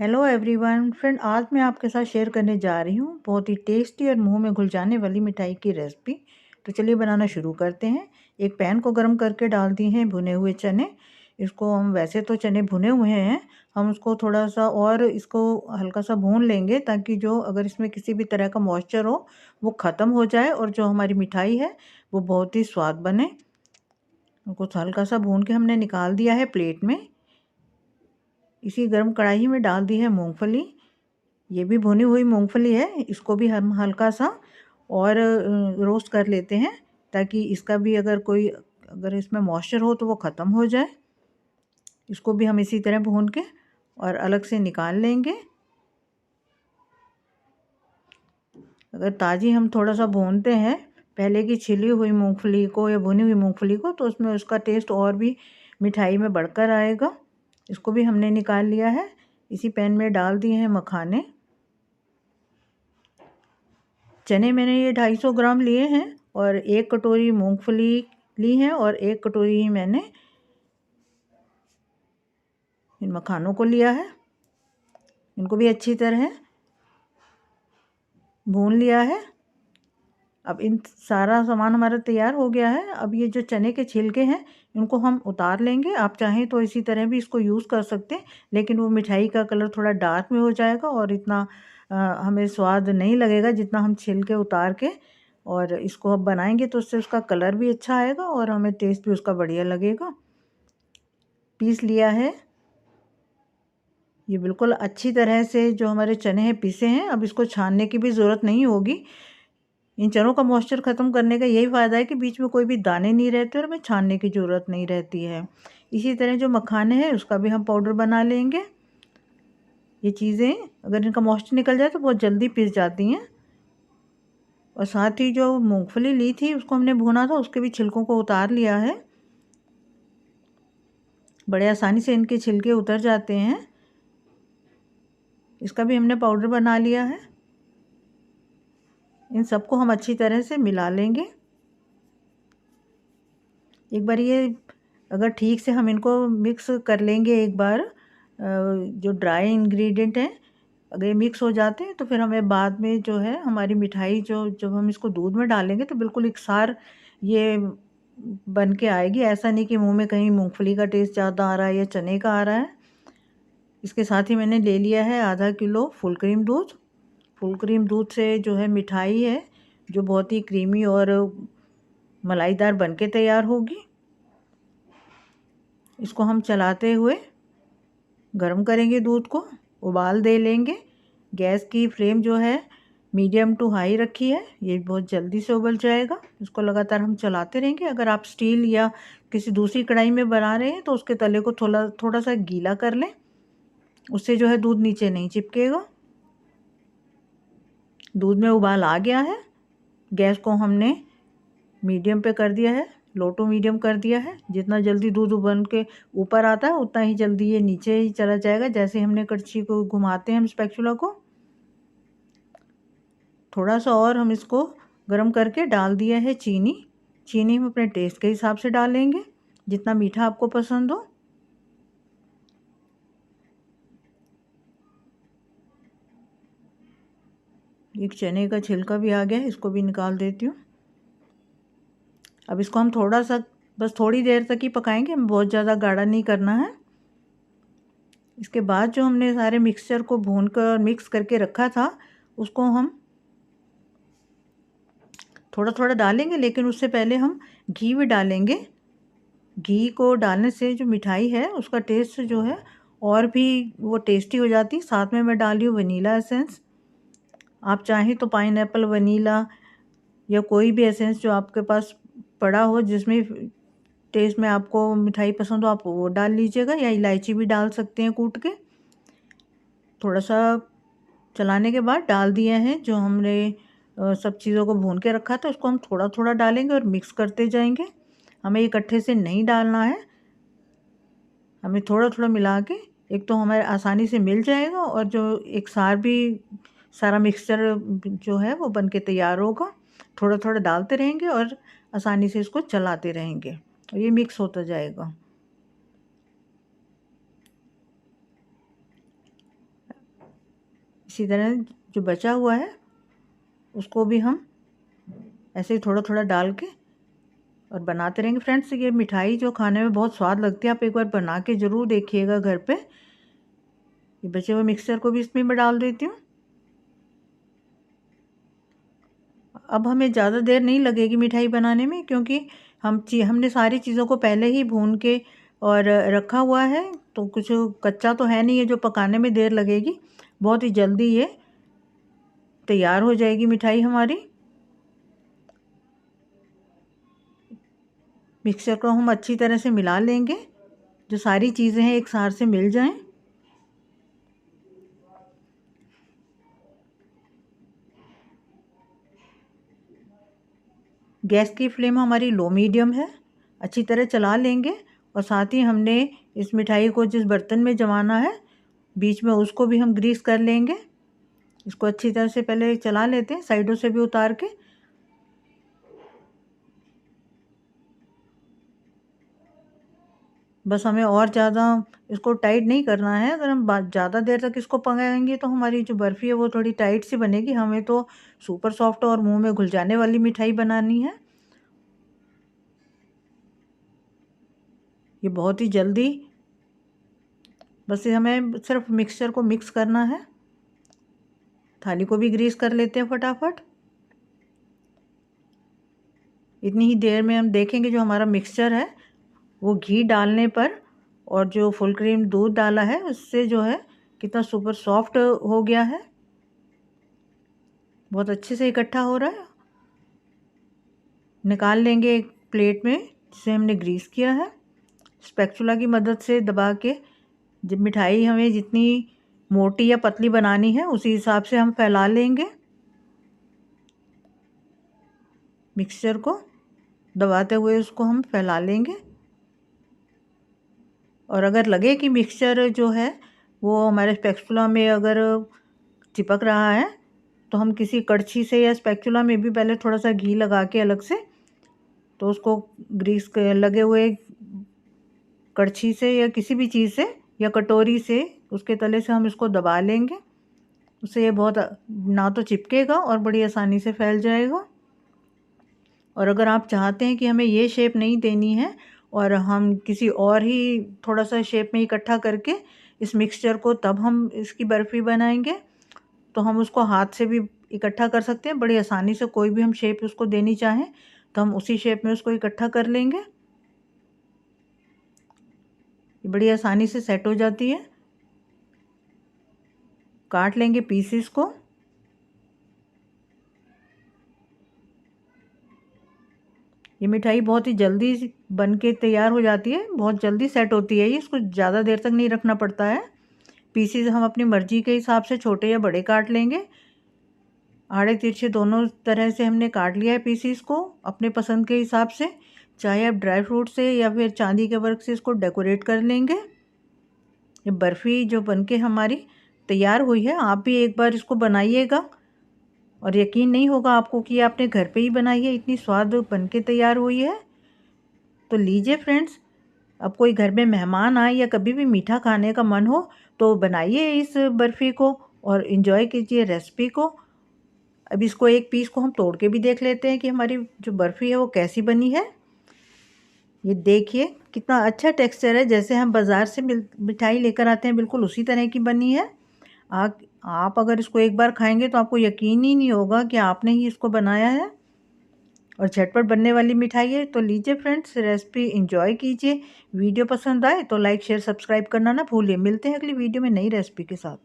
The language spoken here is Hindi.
हेलो एवरीवन फ्रेंड, आज मैं आपके साथ शेयर करने जा रही हूँ बहुत ही टेस्टी और मुंह में घुल जाने वाली मिठाई की रेसिपी। तो चलिए बनाना शुरू करते हैं। एक पैन को गर्म करके डाल दिए हैं भुने हुए चने। इसको हम वैसे तो चने भुने हुए हैं, हम उसको थोड़ा सा और इसको हल्का सा भून लेंगे ताकि जो अगर इसमें किसी भी तरह का मॉइस्चर हो वो ख़त्म हो जाए और जो हमारी मिठाई है वो बहुत ही स्वाद बने। उसको हल्का सा भून के हमने निकाल दिया है प्लेट में। इसी गर्म कढ़ाई में डाल दी है मूंगफली। ये भी भुनी हुई मूंगफली है, इसको भी हम हल्का सा और रोस्ट कर लेते हैं ताकि इसका भी अगर इसमें मॉइस्चर हो तो वो ख़त्म हो जाए। इसको भी हम इसी तरह भून के और अलग से निकाल लेंगे। अगर ताज़ी हम थोड़ा सा भूनते हैं पहले की छिली हुई मूंगफली को या भुनी हुई मूंगफली को तो उसमें उसका टेस्ट और भी मिठाई में बढ़कर आएगा। इसको भी हमने निकाल लिया है। इसी पैन में डाल दिए हैं मखाने। चने मैंने ये 250 ग्राम लिए हैं और 1 कटोरी मूंगफली ली है और 1 कटोरी ही मैंने इन मखानों को लिया है। इनको भी अच्छी तरह भून लिया है। अब इन सारा सामान हमारा तैयार हो गया है। अब ये जो चने के छिलके हैं इनको हम उतार लेंगे। आप चाहें तो इसी तरह भी इसको यूज़ कर सकते हैं, लेकिन वो मिठाई का कलर थोड़ा डार्क में हो जाएगा और इतना हमें स्वाद नहीं लगेगा जितना हम छिलके उतार के और इसको अब बनाएंगे तो उससे उसका कलर भी अच्छा आएगा और हमें टेस्ट भी उसका बढ़िया लगेगा। पीस लिया है ये बिल्कुल अच्छी तरह से। जो हमारे चने हैं पीसे हैं, अब इसको छानने की भी ज़रूरत नहीं होगी। इन चनों का मॉइस्चर ख़त्म करने का यही फ़ायदा है कि बीच में कोई भी दाने नहीं रहते और हमें छानने की ज़रूरत नहीं रहती है। इसी तरह जो मखाने हैं उसका भी हम पाउडर बना लेंगे। ये चीज़ें अगर इनका मॉइस्चर निकल जाए तो बहुत जल्दी पिस जाती हैं। और साथ ही जो मूंगफली ली थी उसको हमने भुना था, उसके भी छिलकों को उतार लिया है। बड़े आसानी से इनके छिलके उतर जाते हैं। इसका भी हमने पाउडर बना लिया है। इन सबको हम अच्छी तरह से मिला लेंगे। एक बार ये अगर ठीक से हम इनको मिक्स कर लेंगे एक बार, जो ड्राई इंग्रेडिएंट हैं अगर ये मिक्स हो जाते हैं तो फिर हमें बाद में जो है हमारी मिठाई जो जब हम इसको दूध में डालेंगे तो बिल्कुल एकसार ये बन के आएगी। ऐसा नहीं कि मुंह में कहीं मूंगफली का टेस्ट ज़्यादा आ रहा है या चने का आ रहा है। इसके साथ ही मैंने ले लिया है आधा किलो फुल क्रीम दूध। फुल क्रीम दूध से जो है मिठाई है जो बहुत ही क्रीमी और मलाईदार बन के तैयार होगी। इसको हम चलाते हुए गर्म करेंगे, दूध को उबाल दे लेंगे। गैस की फ्लेम जो है मीडियम टू हाई रखी है, ये बहुत जल्दी से उबल जाएगा। इसको लगातार हम चलाते रहेंगे। अगर आप स्टील या किसी दूसरी कढ़ाई में बना रहे हैं तो उसके तले को थोड़ा थोड़ा सा गीला कर लें, उससे जो है दूध नीचे नहीं चिपकेगा। दूध में उबाल आ गया है। गैस को हमने मीडियम पे कर दिया है, लो टू मीडियम कर दिया है। जितना जल्दी दूध उबल के ऊपर आता है उतना ही जल्दी ये नीचे ही चला जाएगा। जैसे हमने कड़छी को घुमाते हैं हम स्पैचुला को, थोड़ा सा और हम इसको गर्म करके डाल दिया है चीनी। चीनी हम अपने टेस्ट के हिसाब से डालेंगे, जितना मीठा आपको पसंद हो। एक चने का छिलका भी आ गया है, इसको भी निकाल देती हूँ। अब इसको हम थोड़ा सा बस थोड़ी देर तक ही पकाएंगे, हमें बहुत ज़्यादा गाढ़ा नहीं करना है। इसके बाद जो हमने सारे मिक्सचर को भून कर मिक्स करके रखा था उसको हम थोड़ा थोड़ा डालेंगे, लेकिन उससे पहले हम घी भी डालेंगे। घी को डालने से जो मिठाई है उसका टेस्ट जो है और भी वो टेस्टी हो जाती है। साथ में मैं डाली हूँ वनीला एसेंस। आप चाहें तो पाइनएप्पल वनीला या कोई भी एसेंस जो आपके पास पड़ा हो जिसमें टेस्ट में आपको मिठाई पसंद हो आप वो डाल लीजिएगा, या इलायची भी डाल सकते हैं कूट के। थोड़ा सा चलाने के बाद डाल दिए हैं जो हमने सब चीज़ों को भून के रखा था, उसको हम थोड़ा थोड़ा डालेंगे और मिक्स करते जाएंगे। हमें इकट्ठे से नहीं डालना है, हमें थोड़ा थोड़ा मिला के एक तो हमारे आसानी से मिल जाएगा और जो एक सार भी सारा मिक्सचर जो है वो बन के तैयार होगा। थोड़ा थोड़ा डालते रहेंगे और आसानी से इसको चलाते रहेंगे और ये मिक्स होता जाएगा। इसी तरह जो बचा हुआ है उसको भी हम ऐसे ही थोड़ा थोड़ा डाल के और बनाते रहेंगे। फ्रेंड्स, ये मिठाई जो खाने में बहुत स्वाद लगती है, आप एक बार बना के ज़रूर देखिएगा घर पे। ये बचे हुए मिक्सचर को भी इसमें मैं डाल देती हूँ। अब हमें ज़्यादा देर नहीं लगेगी मिठाई बनाने में, क्योंकि हमने सारी चीज़ों को पहले ही भून के और रखा हुआ है, तो कुछ कच्चा तो है नहीं है जो पकाने में देर लगेगी। बहुत ही जल्दी ये तैयार हो जाएगी मिठाई हमारी। मिक्सचर को हम अच्छी तरह से मिला लेंगे, जो सारी चीज़ें हैं एक साथ से मिल जाएं। गैस की फ्लेम हमारी लो मीडियम है, अच्छी तरह चला लेंगे। और साथ ही हमने इस मिठाई को जिस बर्तन में जमाना है बीच में, उसको भी हम ग्रीस कर लेंगे। इसको अच्छी तरह से पहले चला लेते हैं, साइडों से भी उतार के। बस हमें और ज़्यादा इसको टाइट नहीं करना है। अगर हम ज़्यादा देर तक इसको पकाएंगे तो हमारी जो बर्फ़ी है वो थोड़ी टाइट सी बनेगी। हमें तो सुपर सॉफ्ट और मुंह में घुल जाने वाली मिठाई बनानी है। ये बहुत ही जल्दी, बस ये हमें सिर्फ मिक्सचर को मिक्स करना है। थाली को भी ग्रीस कर लेते हैं फटाफट। इतनी ही देर में हम देखेंगे जो हमारा मिक्सचर है वो घी डालने पर और जो फुल क्रीम दूध डाला है उससे जो है कितना सुपर सॉफ्ट हो गया है। बहुत अच्छे से इकट्ठा हो रहा है। निकाल लेंगे एक प्लेट में जिसे हमने ग्रीस किया है। स्पैचुला की मदद से दबा के, जब मिठाई हमें जितनी मोटी या पतली बनानी है उसी हिसाब से हम फैला लेंगे। मिक्सचर को दबाते हुए उसको हम फैला लेंगे। और अगर लगे कि मिक्सचर जो है वो हमारे स्पैचुला में अगर चिपक रहा है तो हम किसी कड़छी से या स्पैचुला में भी पहले थोड़ा सा घी लगा के अलग से, तो उसको ग्रीस लगे हुए कड़छी से या किसी भी चीज़ से या कटोरी से उसके तले से हम इसको दबा लेंगे। उससे ये बहुत ना तो चिपकेगा और बड़ी आसानी से फैल जाएगा। और अगर आप चाहते हैं कि हमें ये शेप नहीं देनी है और हम किसी और ही थोड़ा सा शेप में इकट्ठा करके इस मिक्सचर को तब हम इसकी बर्फ़ी बनाएंगे, तो हम उसको हाथ से भी इकट्ठा कर सकते हैं बड़ी आसानी से। कोई भी हम शेप उसको देनी चाहें तो हम उसी शेप में उसको इकट्ठा कर लेंगे। ये बड़ी आसानी से सेट हो जाती है। काट लेंगे पीसेस को। ये मिठाई बहुत ही जल्दी बन के तैयार हो जाती है, बहुत जल्दी सेट होती है ये, इसको ज़्यादा देर तक नहीं रखना पड़ता है। पीसेस हम अपनी मर्ज़ी के हिसाब से छोटे या बड़े काट लेंगे। आड़े तिरछे दोनों तरह से हमने काट लिया है पीसेस को अपने पसंद के हिसाब से। चाहे आप ड्राई फ्रूट से या फिर चांदी के वर्क से इसको डेकोरेट कर लेंगे। ये बर्फ़ी जो बनके हमारी तैयार हुई है, आप भी एक बार इसको बनाइएगा और यकीन नहीं होगा आपको कि आपने घर पे ही बनाई है, इतनी स्वाद बनके तैयार हुई है। तो लीजिए फ्रेंड्स, अब कोई घर में मेहमान आए या कभी भी मीठा खाने का मन हो तो बनाइए इस बर्फ़ी को और इन्जॉय कीजिए रेसिपी को। अब इसको एक पीस को हम तोड़ के भी देख लेते हैं कि हमारी जो बर्फ़ी है वो कैसी बनी है। ये देखिए कितना अच्छा टेक्सचर है, जैसे हम बाज़ार से मिठाई लेकर आते हैं बिल्कुल उसी तरह की बनी है। आप अगर इसको एक बार खाएंगे तो आपको यकीन ही नहीं होगा कि आपने ही इसको बनाया है। और झटपट बनने वाली मिठाई है। तो लीजिए फ्रेंड्स, रेसिपी एंजॉय कीजिए। वीडियो पसंद आए तो लाइक शेयर सब्सक्राइब करना ना भूलिए। मिलते हैं अगली वीडियो में नई रेसिपी के साथ।